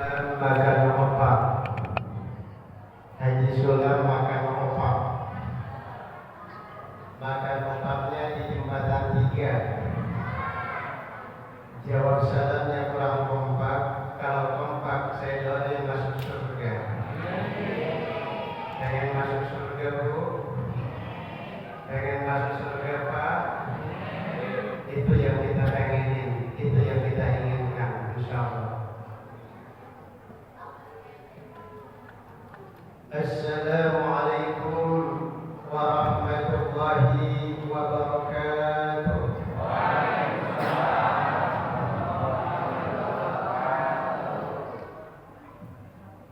Sulam makan opak. Haji Sulam makan opak. Makan opaknya di jembatan 3. Jawab salamnya kurang kompak. Kalau kompak saya doain masuk surga. Pengen masuk surga Bu? Pengen masuk surga Pak? Itu yang kita pengenin, itu yang kita inginkan, insyaallah. Assalamualaikum warahmatullahi wabarakatuh.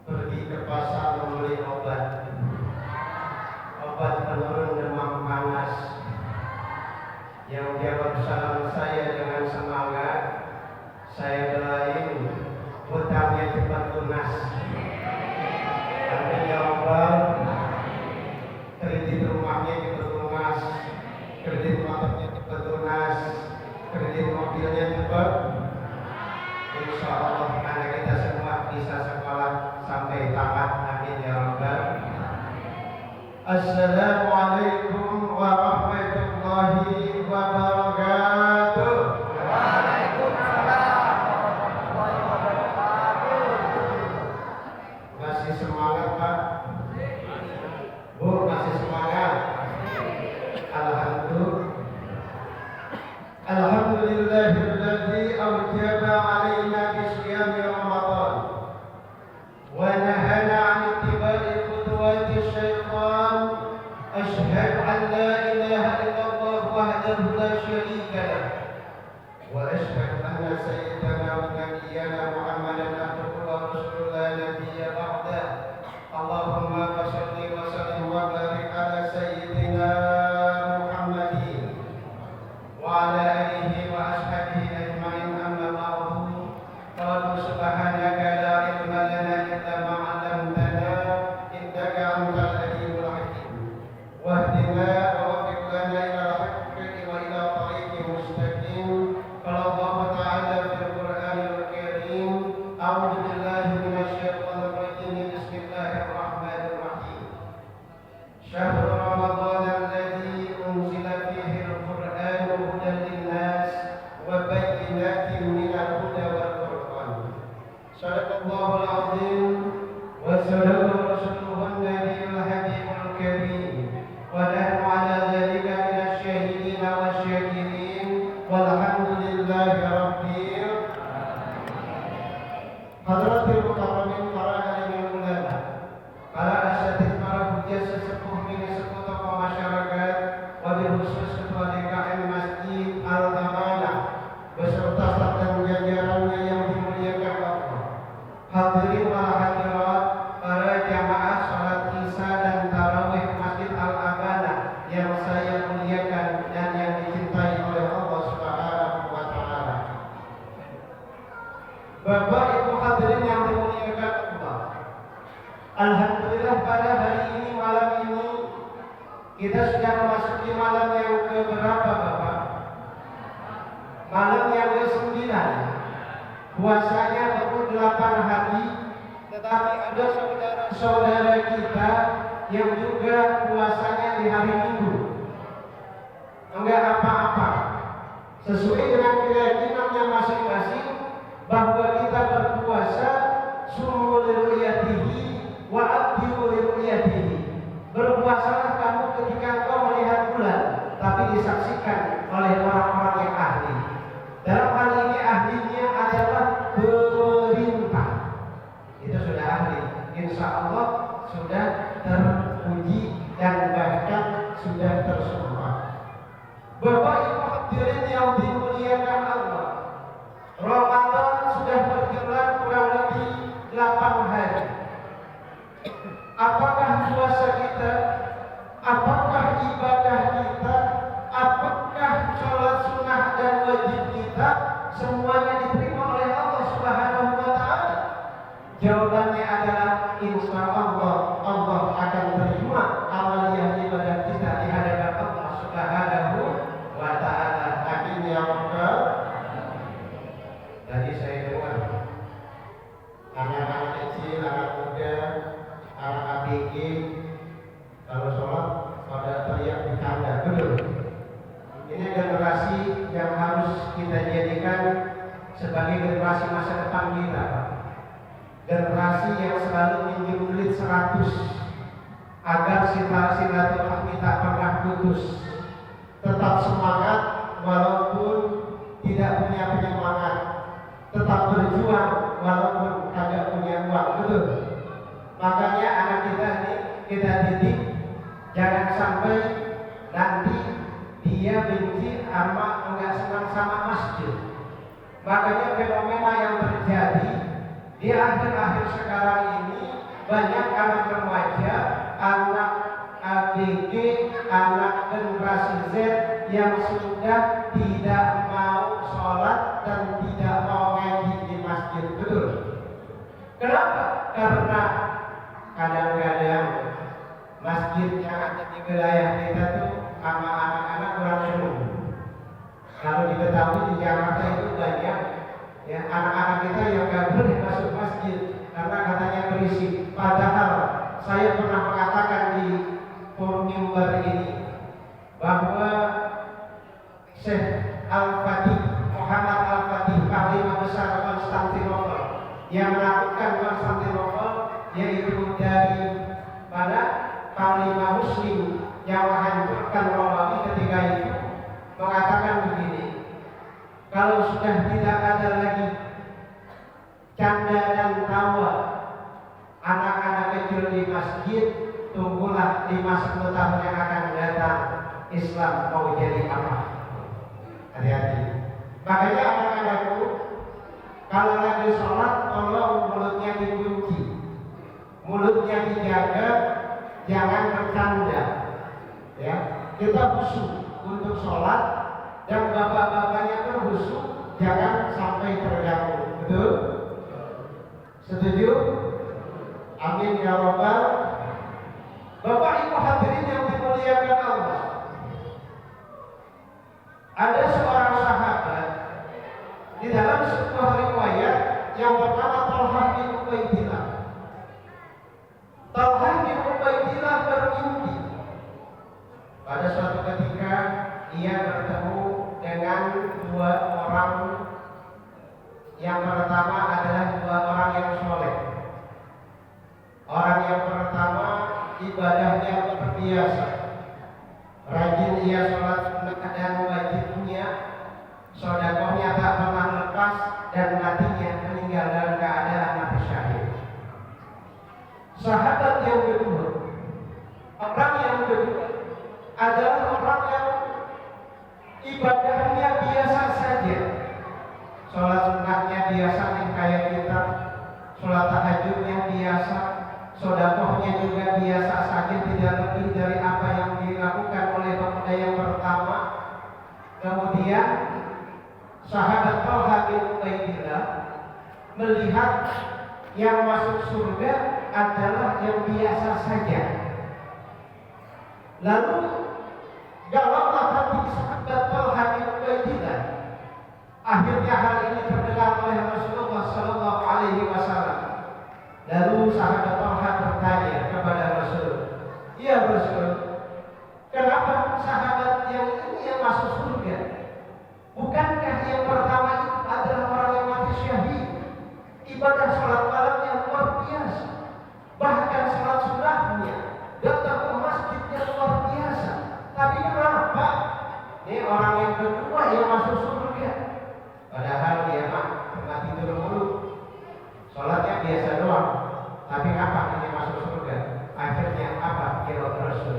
Pergi ke pasar membeli obat penurun demam panas. Yang jawab salam saya dengan semangat, saya doain hutangnya cepat lunas. Amin ya Allah. Kredit rumahnya cepat lunas, kredit motornya cepat lunas, kredit mobilnya cepat. Insya Allah anak kita semua bisa sekolah sampai tamat. Amin ya Rabbal. Assalamualaikum warahmatullahi wabarakatuh. Waalaikumsalam warahmatullahi wabarakatuh. Masih semangat Pak? Bu, masih semangat? Alhamdulillahilladzi awjaba alaina bisyami Ramadan wa nahana 'an ittiba'i khutuwati syaitan. Asyhadu an la ilaha illallah wahdahu la syarika lah wa asyhadu anna sayyidana wa nabiyyana Muhammadan abduhu wa rasuluhu la nabiyya ba'dah. Allahumma shalli wa sallim wa barik ala sayyidina Muhammadin wa ala alihi wa ashabihi ajma'in, amma ba'du. Qalu subhanaka la ilma lana illa ma 'allamtana innaka antal alimul hakim. Wahdina wa waffiq lana ila al-haqqi wa ila tariqin mustaqim. Qala Allah ta'ala fil Qur'anil Karim, a'udzu billahi minasy syaithanir rajim. Bismillahirrahmanirrahim. Syahrul Ramadan alladzi unzila fihi al-Qur'anu hudan lin-nas wa bayyinatin minal huda wal furqan. Shadaqallahul 'azim wa sadaqa rasuluhun nabiyul habibul karim. Wa nahnu 'ala dzalika minasy syahidin wasyakirin walhamdulillahi rabbil hadratil mukarramin, para alim ulama, para asatidz, para hujjah sesepuh bini sepuh tokoh masyarakat, wabil khusus ketua DKM Masjid Al-Amanah beserta staf dan jajarannya yang dimuliakan Allah. Hadirin wal hadirat, para jamaah salat Isya dan tarawih Masjid Al-Amanah yang saya muliakan dan yang dicintai oleh Allah Subhanahu wa taala. Bapak Ibu hadirin yang dimuliakan Allah, alhamdulillah pada hari ini, malam ini kita sudah memasuki malam yang keberapa Bapak? Malam yang ke-9. Puasanya baru 8 hari, tetapi ada saudara-saudara kita yang juga puasanya di hari Minggu. Enggak apa-apa, sesuai dengan keyakinannya masing-masing bahwa kita berpuasa sumu liruyatihi wa abdiu liruyatihi. Berpuasalah kamu ketika engkau melihat bulan, tapi disaksikan oleh orang-orang yang ahli. Dalam hal ini ahlinya adalah pemerintah. Itu sudah ahli, insya Allah sudah teruji dan bahkan sudah tersumpah. Bapak Ibu hadirin yang dimuliakan Allah, Ramadan sudah berjalan kurang lebih 8 hari. Apakah puasa kita, apakah ibadah kita, apakah sholat sunnah dan wajib kita semuanya diterima oleh Allah Subhanahu wa taala? Jawabannya adalah insya Allah, Allah akan terima amaliyah ibadah kita di hadapan Allah Subhanahu wa taala. Amin ya rabbal. Tadi saya dengar anak kecil, anak muda, anak ABG, kalau sholat pada teriak di tanda, betul. Ini generasi yang harus kita jadikan sebagai generasi masa depan kita, Pak. Generasi yang selalu minjem duit 100 agar silaturahmi tak pernah putus, tetap semangat walaupun tidak punya penyemangat, tetap berjuang walaupun kagak punya uang, betul. Makanya anak kita ini kita didik jangan sampai nanti dia benci sama enggak senang sama masjid. Makanya fenomena yang terjadi di akhir-akhir sekarang ini, banyak anak remaja, anak ABG, anak generasi Z yang sudah tidak mau sholat dan tidak mau ngaji di masjid, betul. Kenapa? Karena kadang-kadang masjid yang ada di wilayah kita tuh sama anak-anak kurang seru. Kalau diketahui di Jakarta itu banyak ya anak-anak kita yang gak boleh masuk masjid karena katanya berisik. Padahal saya pernah mengatakan di forum mimbar ini bahwa Syekh Al-Fatih Muhammad Al-Fatih, Panglima Besar Konstantinopel, yang menakutkan Konstantinopel, yaitu dari mana Panglima Muslim yang menghancurkan Romawi ketika itu, mengatakan begini: kalau sudah tidak ada lagi canda dan tawa anak-anak kecil di masjid, tunggulah 5-10 tahun yang akan datang Islam mau jadi apa. Hati-hati. Makanya anak-anakku kalau lagi sholat tolong mulutnya dikunci, mulutnya dijaga, jangan bercanda. Ya, kita khusyuk untuk sholat dan bapak-bapaknya pun khusyuk, jangan sampai terganggu. Betul? Setuju? Amin ya Rabbal. Bapak Ibu hadirin yang dimuliakan Allah, ada seorang sahabat di dalam sebuah riwayat yang bernama Talhah bin Ubaidillah. Talhah bin Ubaidillah bermimpi pada suatu ketika ia bertemu dengan 2 orang. Yang pertama adalah 2 orang yang soleh. Orang yang pertama ibadahnya luar biasa, rajin ia sholat sunnah dan wajibnya, sedekahnya tak pernah lepas, dan matinya meninggal dalam keadaan mati syahid. Sahabat yang kedua, orang yang kedua adalah orang yang ibadahnya biasa saja, sholat sunnahnya biasa kayak kita, sholat tahajudnya biasa, sedekahnya juga biasa saja, tidak lebih dari apa yang dilakukan oleh pemuda yang pertama. Kemudian sahabat Talhah bin Ubaidillah melihat yang masuk surga adalah yang biasa saja. Lalu galaulah hati sahabat Talhah bin Ubaidillah. Akhirnya hal ini terdengar oleh Rasulullah Sallallahu Alaihi Wasallam. Lalu sahabat Talhah bertanya kepada Rasul, "Ya Rasul, kenapa sahabat yang ini yang masuk surga? Bukankah yang pertama itu adalah orang yang mati syahid? Ibadah sholat malamnya luar biasa, bahkan sholat sunnahnya, datang ke masjidnya luar biasa. Tapi kenapa ini orang yang kedua yang masuk surga? Padahal dia cuma tidur mulu, sholatnya biasa doang. Tapi kapan ini masuk surga? Akhirnya apa? Jawab Rasul,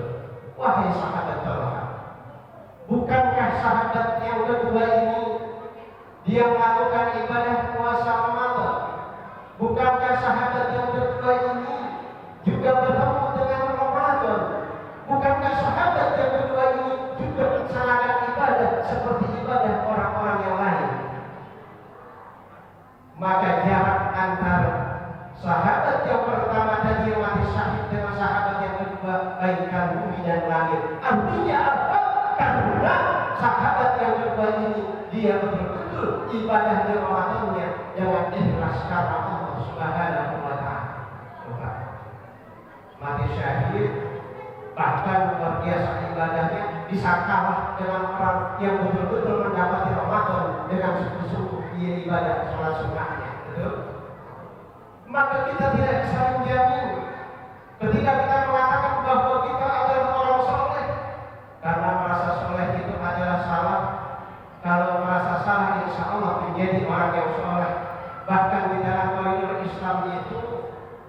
wahai sahabat Talhah, bukankah sahabat yang kedua ini dia melakukan ibadah puasa Ramadan? Bukankah sahabat yang kedua ini juga bertemu dengan Ramadan? Bukankah sahabat yang kedua ini juga melaksanakan ibadah seperti ibadah orang-orang yang lain? Maka jarak antara sahabat yang pertama tadi yang mati syahid dengan sahabat yang kedua bagaikan bumi dan langit. Artinya apa? Karena sahabat yang kedua ini dia betul-betul ibadah di Ramadannya dengan ikhlas karena Allah Subhanahu wa Ta'ala. bisa kalah dengan orang yang betul-betul mendapati Ramadan dengan sungguh-sungguh dia ibadah sholat sunnahnya, betul? Maka kita tidak bisa menjamin ketika kita mengatakan bahwa kita adalah orang soleh karena merasa soleh itu adalah salah. Kalau merasa salah, insya Allah menjadi orang yang soleh. Bahkan di dalam koridor Islam itu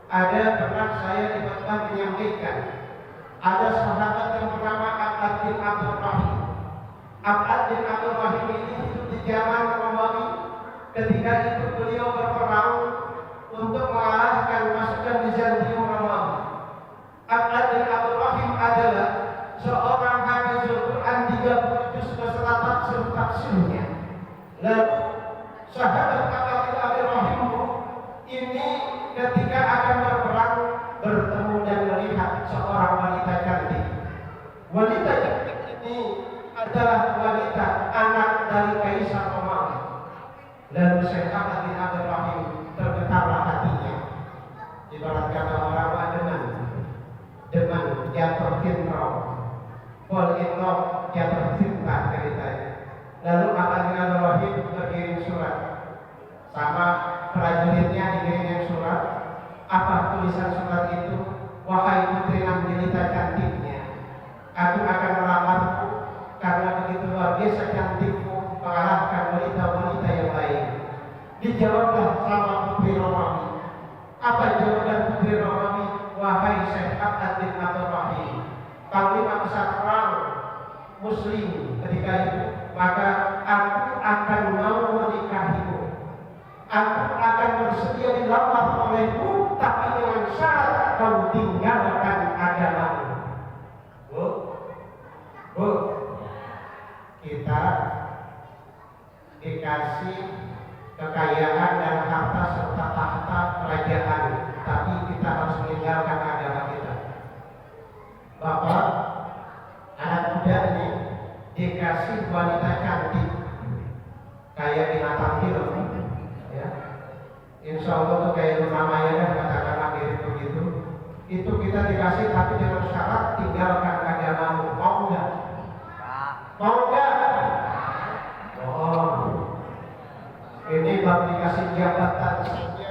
ada pernah saya di khutbah menyampaikan ada sahabat yang bernama Abad bin Abdul Rahim. Abad bin Abdul Rahim ini hidup di zaman Romawi. Ketika itu beliau berperang untuk mengalahkan pasukan Bizantium Romawi. Abad bin Abdul Rahim adalah seorang hafizul Quran 30 juz beserta tafsir-tafsirnya. Lalu sahabat Abad bin Abdul Rahim ini ketika akan berperang bertemu dan melihat seorang wanita cantik. Wanita cantik ini adalah wanita anak dari Kaisar Romawi. Lalu Syekh Abad bin Abdul Rahim tergetarlah hatinya. Ibarat kata orang dengan jatuh cinta, fall in love, jatuh cinta ceritanya. Lalu Abad bin Abdul Rahim berkirim surat sama prajuritnya, dikirim surat. Apa tulisan surat itu? Wahai putri nan jelita cantiknya, aku akan melamarmu karena begitu luar biasa cantikmu mengalahkan wanita-wanita yang lain. Dijawablah sama putri Romawi. Apa jawaban putri Romawi? Wahai Syekh Abad bin Abdul Rahim, panglima besar perang Muslim ketika itu, maka aku akan mau menikahimu. Aku akan bersedia dilamar olehmu, tapi dengan syarat kau tinggalkan agamamu. Bu, kita dikasih kekayaan dan harta serta tahta kerajaan, tapi kita harus meninggalkan agama kita. Bapak, anak muda ini dikasih wanita cantik kayak binatang film, ya. Insya Allah tuh kayak Luna Maya dan katakanlah mirip begitu. Itu kita dikasih tapi dengan syarat tinggalkan agamamu. Mau enggak? Mau enggak? Oh, ini baru dikasih jabatan saja,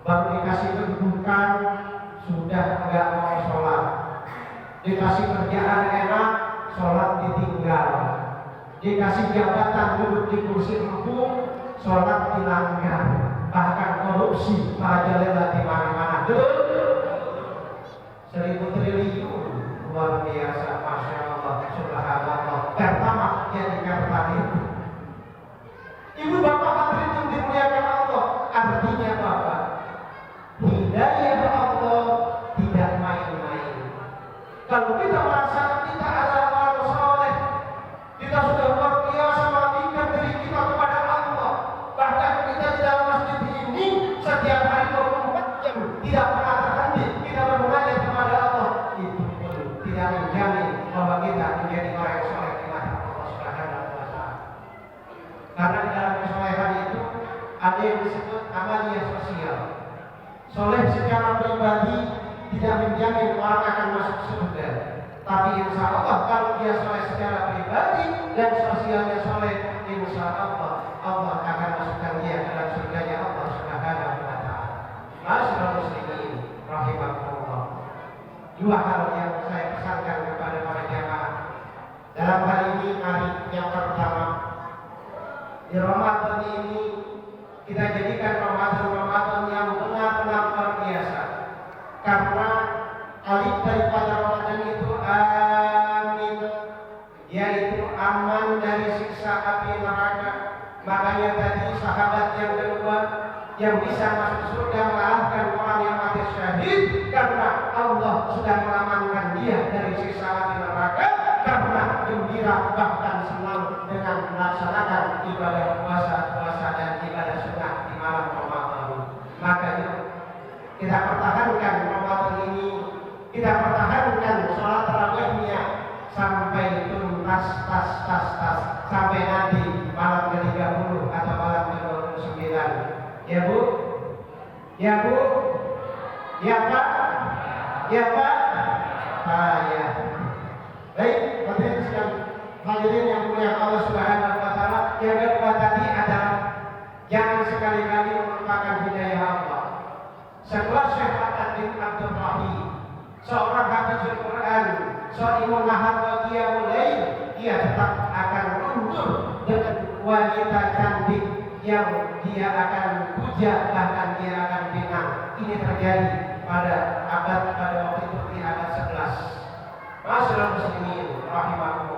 baru dikasih kedudukan, sudah enggak mau sholat. Dikasih kerjaan enak, sholat ditinggal. Dikasih jabatan duduk di kursi empuk, sholat dilanggar. Bahkan korupsi merajalela di mana-mana. 1.000 triliun, luar biasa, masya Allah, subhanallah. Pertama jadi kartanis. Ibu bapak hadirin yang dimuliakan Allah, artinya bapak, hidayah Allah tidak main-main. Kalau kita merasa kita adalah orang soleh, kita sudah luar biasa mengabdikan diri kita kepada Allah. Bahkan kita di dalam masjid ini setiap hari 24 jam tidak pernah terhenti kita bermunajat kepada Allah. Itu pun tidak menjamin bahwa kita menjadi orang yang soleh di mata Allah Subhanahu wa Ta'ala. Karena di dalam kesolehan itu ada yang disebut amaliyah sosial. Soleh secara pribadi tidak menjamin orang akan masuk surga. Tapi insya Allah kalau dia soleh secara pribadi dan sosialnya soleh, insya Allah Allah akan masukkan dia ke dalam surganya Allah Subhanahu wa Ta'ala. Masyaallah muslimin rahimakumullah. Dua hal yang saya pesankan kepada para jamaah dalam hari ini. Mari yang pertama, di Ramadan ini kita jadikan Ramadan yang benar-benar luar biasa. Karena alif daripada Ramadan itu amin, yaitu aman dari siksa api neraka. Makanya tadi sahabat yang kedua yang bisa masuk surga mengalahkan orang yang mati syahid karena Allah sudah mengamankan dia dari siksa api neraka, karena gembira bahkan senang dengan melaksanakan ibadah puasa dan ibadah sunnah di malam Ramadan. Maka kita pertahankan Ramadan ini, kita pertahankan sholat tarawihnya sampai tuntas tas sampai nanti malam ke-30 atau malam ke-29. Ya Bu? Ya Bu? Ya Pak? Ya Pak? Ya. Baik, Hadirin yang mulia Allah Subhanahu wa taala, yang kedua tadi adalah jangan sekali-kali melupakan hidayah Allah. Setelah Syekh Ad-Din Abdul Rahim, seorang hafizul Quran, seorang mahal bahagia mulai, ia tetap akan mundur dengan wanita cantik yang dia akan puja, bahkan dia akan bina. Ini terjadi pada waktu itu di abad 11. Masyaallah muslimin rahimakumullah.